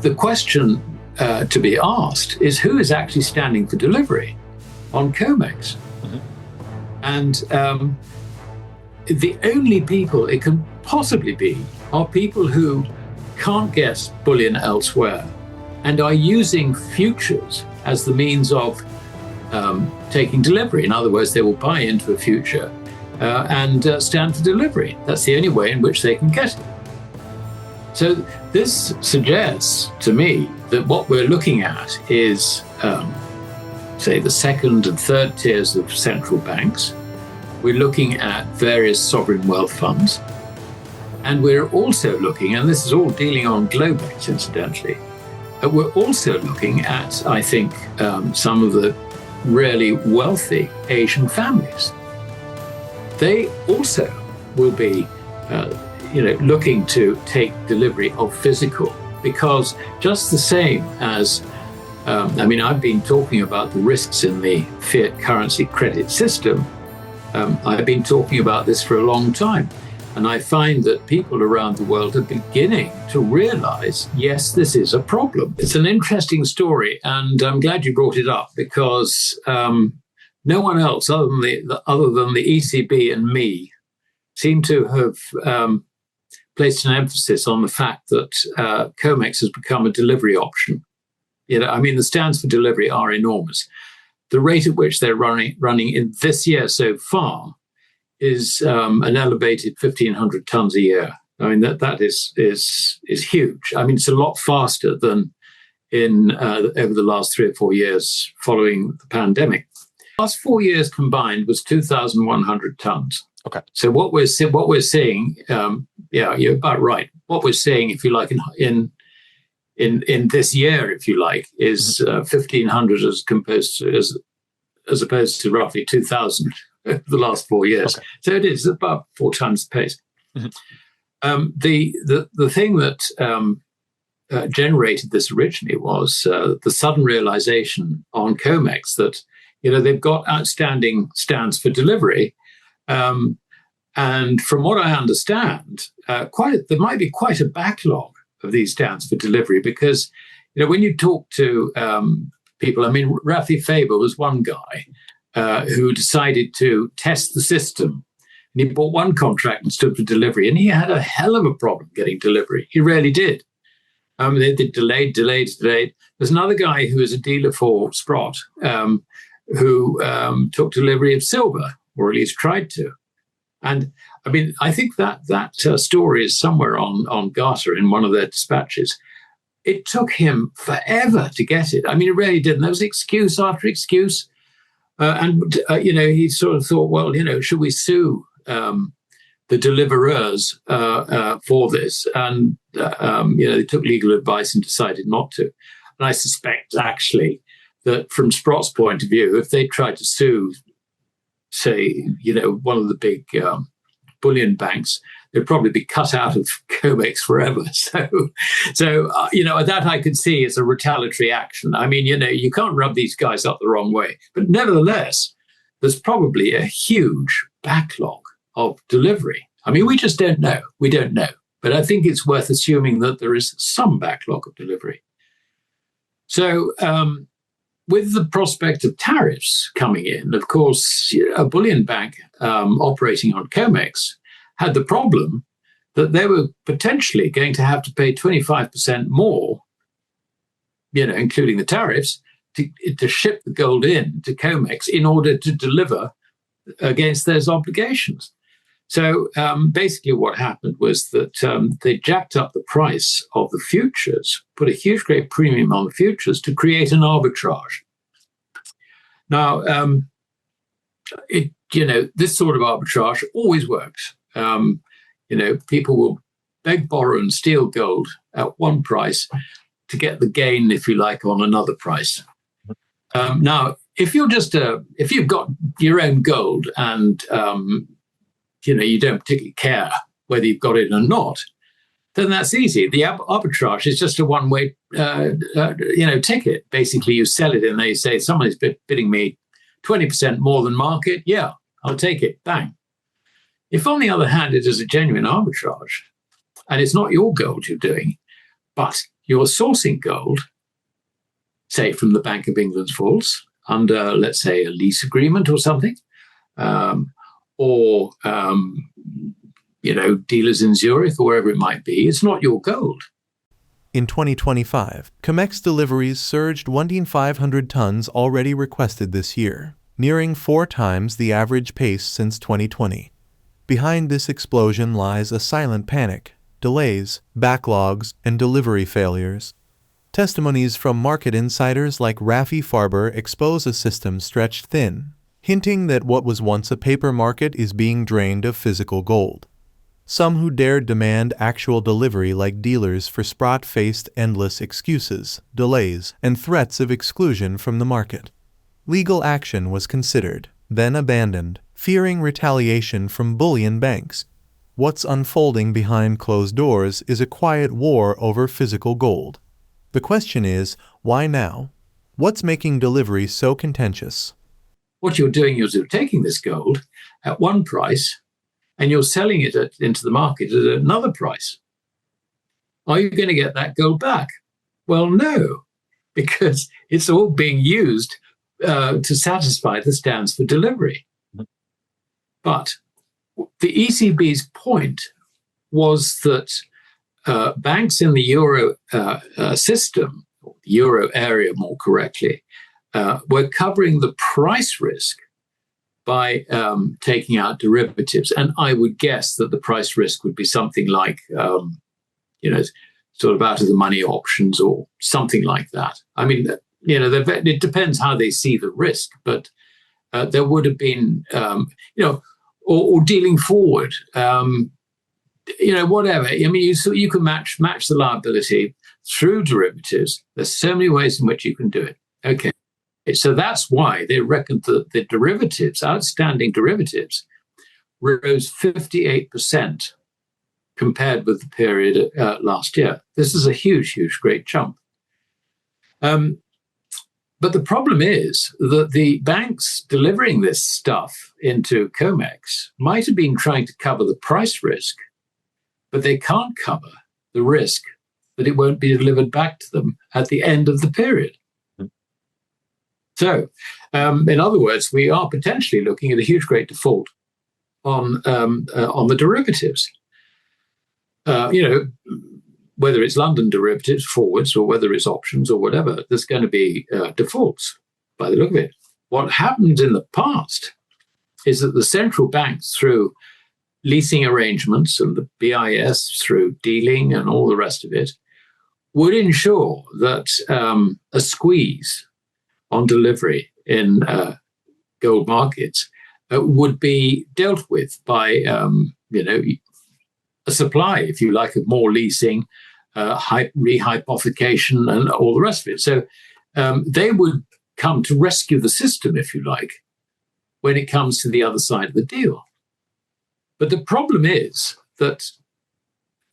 the question to be asked is who is actually standing for delivery on COMEX? And the only people it can possibly be are people who can't get bullion elsewhere and are using futures as the means of taking delivery. In other words, they will buy into a future and stand for delivery. That's the only way in which they can get it. So this suggests to me that what we're looking at is, say, the second and third tiers of central banks. We're looking at various sovereign wealth funds. And we're also looking, and this is all dealing on Globex, incidentally, we're also looking at, I think, some of the really wealthy Asian families. They also will be looking to take delivery of physical, because just the same as, I've been talking about the risks in the fiat currency credit system. I've been talking about this for a long time. And I find that people around the world are beginning to realize, yes, this is a problem. It's an interesting story, and I'm glad you brought it up, because no one else other than the ECB and me seem to have placed an emphasis on the fact that COMEX has become a delivery option. The stands for delivery are enormous. The rate at which they're running in this year so far is an elevated 1,500 tons a year. That is huge. It's a lot faster than in over the last 3 or 4 years following the pandemic. Last 4 years combined was 2,100 tons. Okay. So what we're seeing, you're about right. What we're seeing, if you like, in this year, if you like, is 1,500 as opposed to roughly 2,000 over the last 4 years. Okay. So it is about 4 times the pace. The thing that generated this originally was the sudden realization on COMEX that they've got outstanding stands for delivery. And from what I understand, there might be quite a backlog of these stands for delivery, because when you talk to people, Rafi Faber was one guy who decided to test the system. And he bought one contract and stood for delivery, and he had a hell of a problem getting delivery. He really did. They did delayed. There's another guy who is a dealer for Sprott who took delivery of silver, or at least tried to. And I think that story is somewhere on Garter in one of their dispatches. It took him forever to get it. It really did. And there was excuse after excuse. He sort of thought, well, should we sue the deliverers for this? And, they took legal advice and decided not to. And I suspect, actually, that from Sprott's point of view, if they tried to sue, say, one of the big bullion banks, they'd probably be cut out of COMEX forever. So that I could see as a retaliatory action. You can't rub these guys up the wrong way. But nevertheless, there's probably a huge backlog of delivery. We just don't know. We don't know. But I think it's worth assuming that there is some backlog of delivery. So with the prospect of tariffs coming in, of course, a bullion bank operating on COMEX had the problem that they were potentially going to have to pay 25% more, including the tariffs, to ship the gold in to COMEX in order to deliver against those obligations. So basically what happened was that they jacked up the price of the futures, put a huge great premium on the futures to create an arbitrage. Now, this sort of arbitrage always works. People will beg, borrow, and steal gold at one price to get the gain, if you like, on another price. Now, if you've got your own gold and you don't particularly care whether you've got it or not, then that's easy. The arbitrage is just a one-way, ticket. Basically, you sell it and they say, somebody's bidding me 20% more than market. Yeah, I'll take it. Bang. If, on the other hand, it is a genuine arbitrage and it's not your gold you're doing, but you're sourcing gold, say from the Bank of England's vaults, under, let's say, a lease agreement or something, or dealers in Zurich or wherever it might be. It's not your gold. In 2025, COMEX deliveries surged 1,500 tons already requested this year, nearing 4 times the average pace since 2020. Behind this explosion lies a silent panic, delays, backlogs, and delivery failures. Testimonies from market insiders like Rafi Farber expose a system stretched thin, hinting that what was once a paper market is being drained of physical gold. Some who dared demand actual delivery like dealers for Sprott faced endless excuses, delays, and threats of exclusion from the market. Legal action was considered, then abandoned, fearing retaliation from bullion banks. What's unfolding behind closed doors is a quiet war over physical gold. The question is, why now? What's making delivery so contentious? What you're doing is you're taking this gold at one price and you're selling it into the market at another price. Are you going to get that gold back? Well, no, because it's all being used to satisfy the stands for delivery. But the ECB's point was that banks in the euro system, or the euro area more correctly, were covering the price risk by taking out derivatives. And I would guess that the price risk would be something like, sort of out of the money options or something like that. I mean, it depends how they see the risk, but there would have been, or dealing forward, whatever. I mean, you can match the liability through derivatives. There's so many ways in which you can do it. Okay. So that's why they reckoned that the derivatives, outstanding derivatives, rose 58% compared with the period last year. This is a huge, great jump. But the problem is that the banks delivering this stuff into COMEX might have been trying to cover the price risk, but they can't cover the risk that it won't be delivered back to them at the end of the period. So, in other words, we are potentially looking at a huge, great default on the derivatives. Whether it's London derivatives, forwards, or whether it's options or whatever, there's going to be defaults by the look of it. What happened in the past is that the central banks, through leasing arrangements and the BIS through dealing and all the rest of it, would ensure that a squeeze on delivery in gold markets would be dealt with by, a supply, if you like, of more leasing, rehypothecation, and all the rest of it. So they would come to rescue the system, if you like, when it comes to the other side of the deal. But the problem is that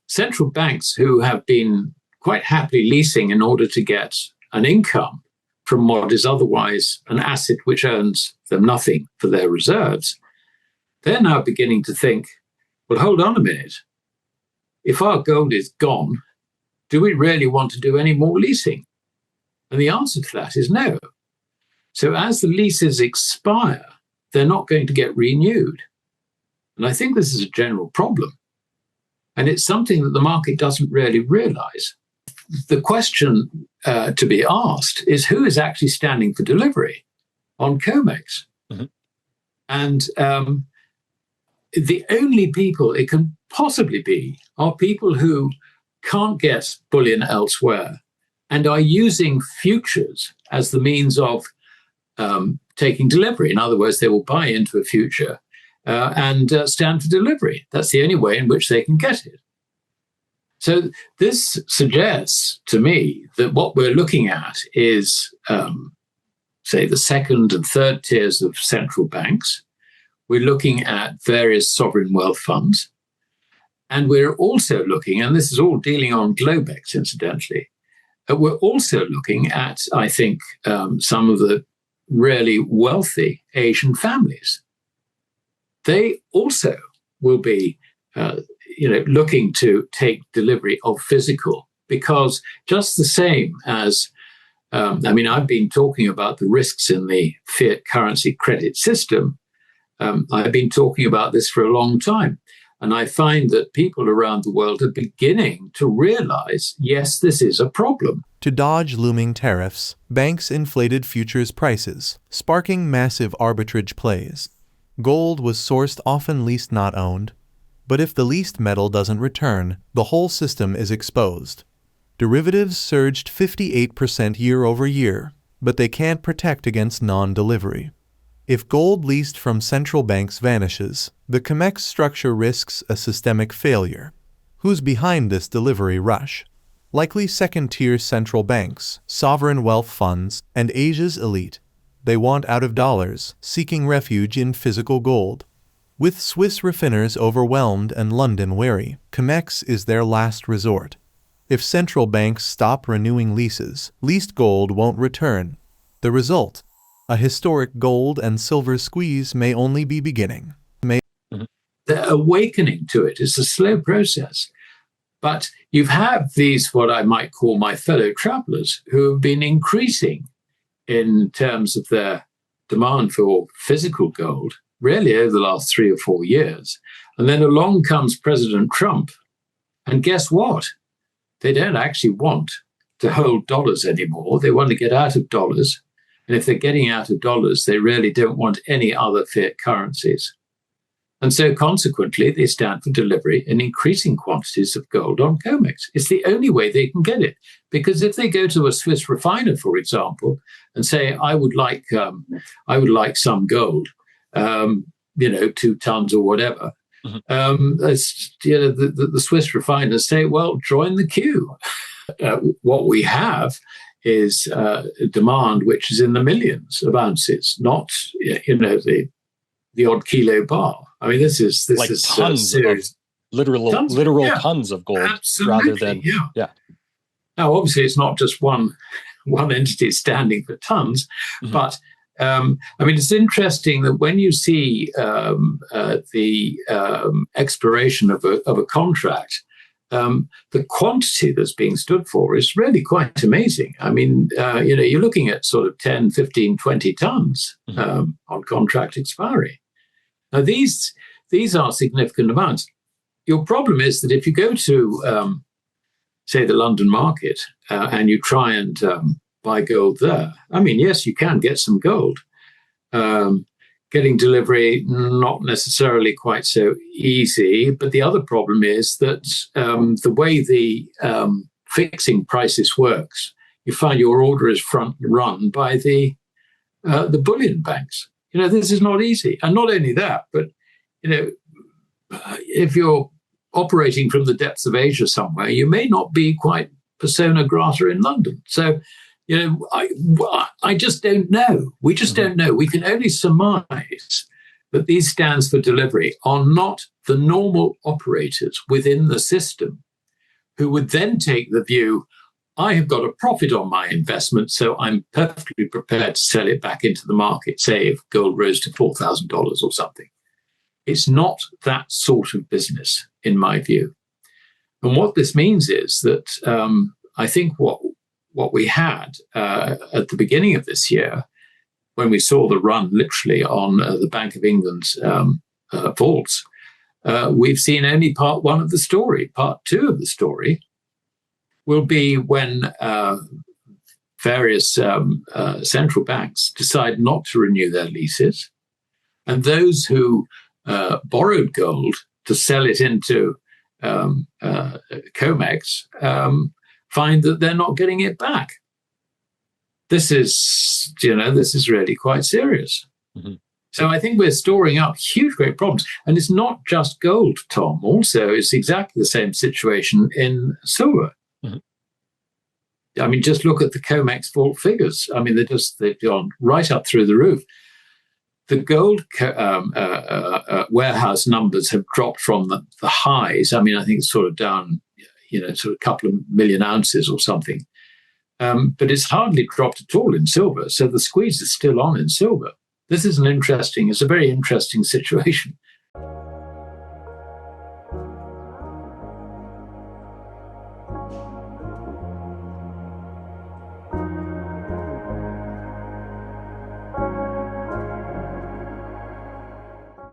central banks who have been quite happily leasing in order to get an income from what is otherwise an asset which earns them nothing for their reserves, they're now beginning to think, well, hold on a minute. If our gold is gone, do we really want to do any more leasing? And the answer to that is no. So as the leases expire, they're not going to get renewed. And I think this is a general problem. And it's something that the market doesn't really realize. The question to be asked is who is actually standing for delivery on COMEX? Mm-hmm. And the only people it can possibly be are people who can't get bullion elsewhere and are using futures as the means of taking delivery. In other words, they will buy into a future and stand for delivery. That's the only way in which they can get it. So this suggests to me that what we're looking at is, say, the second and third tiers of central banks. We're looking at various sovereign wealth funds. And we're also looking, and this is all dealing on Globex, incidentally, we're also looking at, I think, some of the really wealthy Asian families. They also will be looking to take delivery of physical because just the same as, I've been talking about the risks in the fiat currency credit system. I've been talking about this for a long time. And I find that people around the world are beginning to realize, yes, this is a problem. To dodge looming tariffs, banks inflated futures prices, sparking massive arbitrage plays. Gold was sourced often leased not owned. But if the leased metal doesn't return, the whole system is exposed. Derivatives surged 58% year over year, but they can't protect against non-delivery. If gold leased from central banks vanishes, the COMEX structure risks a systemic failure. Who's behind this delivery rush? Likely second-tier central banks, sovereign wealth funds, and Asia's elite. They want out of dollars, seeking refuge in physical gold. With Swiss raffiners overwhelmed and London wary, COMEX is their last resort. If central banks stop renewing leases, leased gold won't return. The result? A historic gold and silver squeeze may only be beginning. The awakening to it is a slow process. But you have these, what I might call my fellow travelers, who have been increasing in terms of their demand for physical gold, really over the last 3 or 4 years. And then along comes President Trump. And guess what? They don't actually want to hold dollars anymore. They want to get out of dollars. And if they're getting out of dollars, they really don't want any other fiat currencies. And so consequently, they stand for delivery in increasing quantities of gold on COMEX. It's the only way they can get it. Because if they go to a Swiss refiner, for example, and say, I would like some gold, 2 tons or whatever, the Swiss refiners say, well, join the queue. What we have is a demand which is in the millions of ounces, not the odd kilo bar. I mean, this is tons of literal tons of gold. Absolutely, rather than Now, obviously, it's not just one entity standing for tons, but it's interesting that when you see the expiration of a contract, the quantity that's being stood for is really quite amazing. I mean, you're looking at sort of 10, 15, 20 tons on contract expiry. Now, these are significant amounts. Your problem is that if you go to, say, the London market and you try and buy gold there, I mean, yes, you can get some gold. Getting delivery, not necessarily quite so easy. But the other problem is that the way the fixing prices works, you find your order is front run by the bullion banks. This is not easy. And not only that, but, if you're operating from the depths of Asia somewhere, you may not be quite persona grata in London. So, I just don't know. We just don't know. We can only surmise that these stands for delivery are not the normal operators within the system who would then take the view, I have got a profit on my investment, so I'm perfectly prepared to sell it back into the market, say if gold rose to $4,000 or something. It's not that sort of business, in my view. And what this means is that I think what we had at the beginning of this year, when we saw the run literally on the Bank of England's vaults, we've seen only part one of the story. Part two of the story will be when various central banks decide not to renew their leases, and those who borrowed gold to sell it into COMEX find that they're not getting it back. This is really quite serious. So I think we're storing up huge, great problems. And it's not just gold, Tom. Also, it's exactly the same situation in silver. I mean, just look at the COMEX vault figures. I mean, they've gone right up through the roof. The gold warehouse numbers have dropped from the highs. I mean, I think it's sort of down, sort of a couple of million ounces or something. But it's hardly dropped at all in silver. So the squeeze is still on in silver. This is it's a very interesting situation.